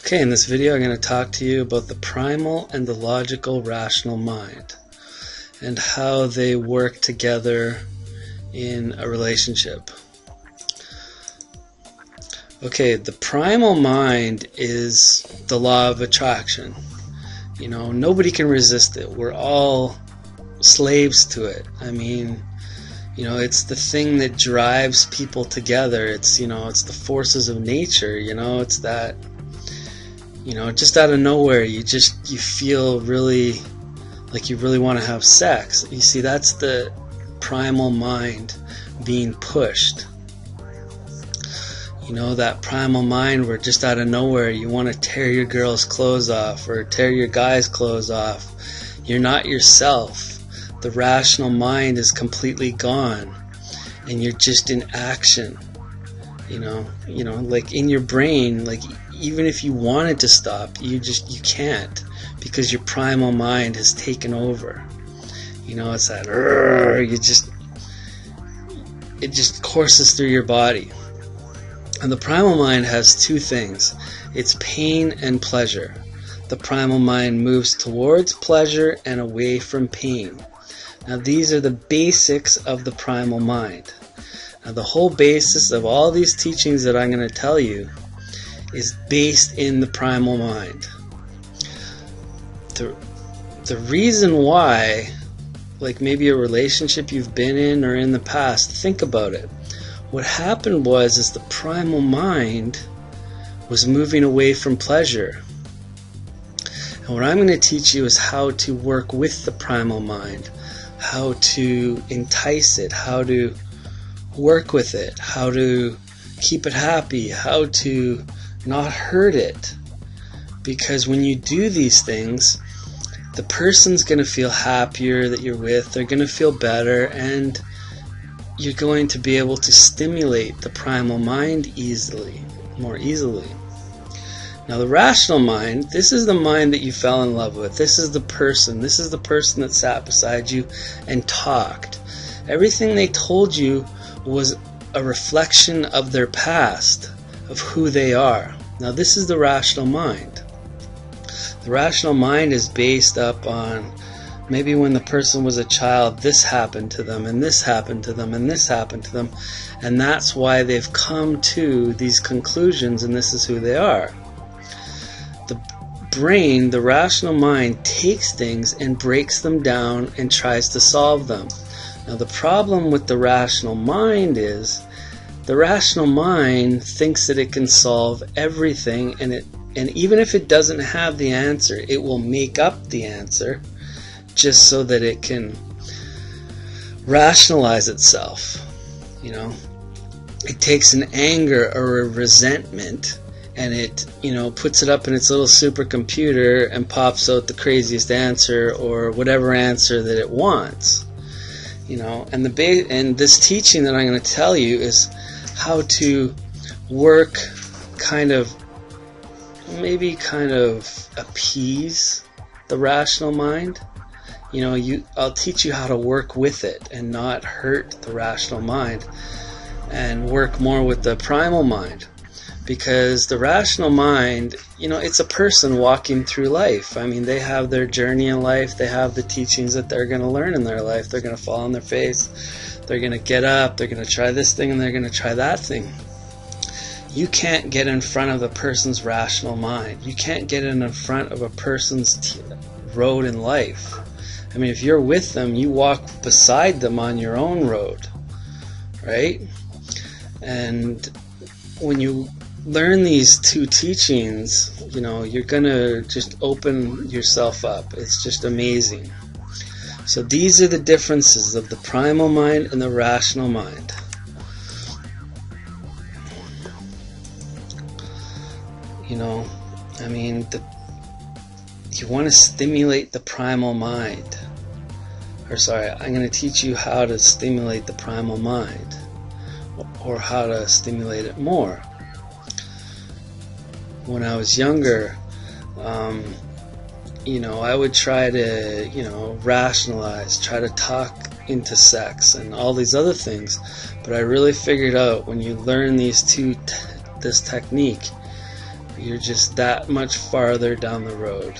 Okay, in this video I'm going to talk to you about the primal and the logical rational mind and how they work together in a relationship. Okay, the primal mind is the law of attraction. You know, nobody can resist it. We're all slaves to it. I mean, you know, it's the thing that drives people together. It's, you know, it's the forces of nature, you know, it's that, you know, just out of nowhere, you feel really like you really want to have sex. You see, that's the primal mind being pushed. You know, that primal mind where just out of nowhere you want to tear your girl's clothes off or tear your guy's clothes off. You're not yourself. The rational mind is completely gone and you're just in action. You know, like in your brain, like even if you wanted to stop, you can't, because your primal mind has taken over. You know, it's that it just courses through your body. And the primal mind has two things. It's pain and pleasure. The primal mind moves towards pleasure and away from pain. Now these are the basics of the primal mind. Now the whole basis of all these teachings that I'm going to tell you is based in the primal mind. The reason why, like maybe a relationship you've been in or in the past, think about it. What happened is the primal mind was moving away from pleasure. And what I'm going to teach you is how to work with the primal mind, how to entice it, how to work with it, how to keep it happy, how to not hurt it. Because when you do these things, the person's going to feel happier that you're with, they're going to feel better, and you're going to be able to stimulate the primal mind more easily. Now the rational mind, this is the mind that you fell in love with. This is the person that sat beside you and talked. Everything they told you was a reflection of their past, of who they are. Now this is the rational mind. The rational mind is based up on maybe when the person was a child, this happened to them, and this happened to them, and this happened to them, and that's why they've come to these conclusions, and this is who they are. The brain, the rational mind, takes things and breaks them down and tries to solve them. Now the problem with the rational mind is the rational mind thinks that it can solve everything, and even if it doesn't have the answer, it will make up the answer just so that it can rationalize itself. You know, it takes an anger or a resentment and it, you know, puts it up in its little supercomputer and pops out the craziest answer or whatever answer that it wants. You know, and and this teaching that I'm going to tell you is how to work maybe appease the rational mind. You know, I'll teach you how to work with it and not hurt the rational mind and work more with the primal mind. Because the rational mind, you know, it's a person walking through life. I mean, they have their journey in life. They have the teachings that they're going to learn in their life. They're going to fall on their face. They're going to get up. They're going to try this thing and they're going to try that thing. You can't get in front of a person's rational mind. You can't get in front of a person's road in life. I mean, if you're with them, you walk beside them on your own road, right? And when you learn these two teachings, you know, you're going to just open yourself up. It's just amazing. So these are the differences of the primal mind and the rational mind. You know, I mean, you want to stimulate the primal mind. I'm going to teach you how to stimulate the primal mind, or how to stimulate it more. When I was younger, you know, I would try to, you know, rationalize, try to talk into sex and all these other things. But I really figured out when you learn this technique, You're just that much farther down the road.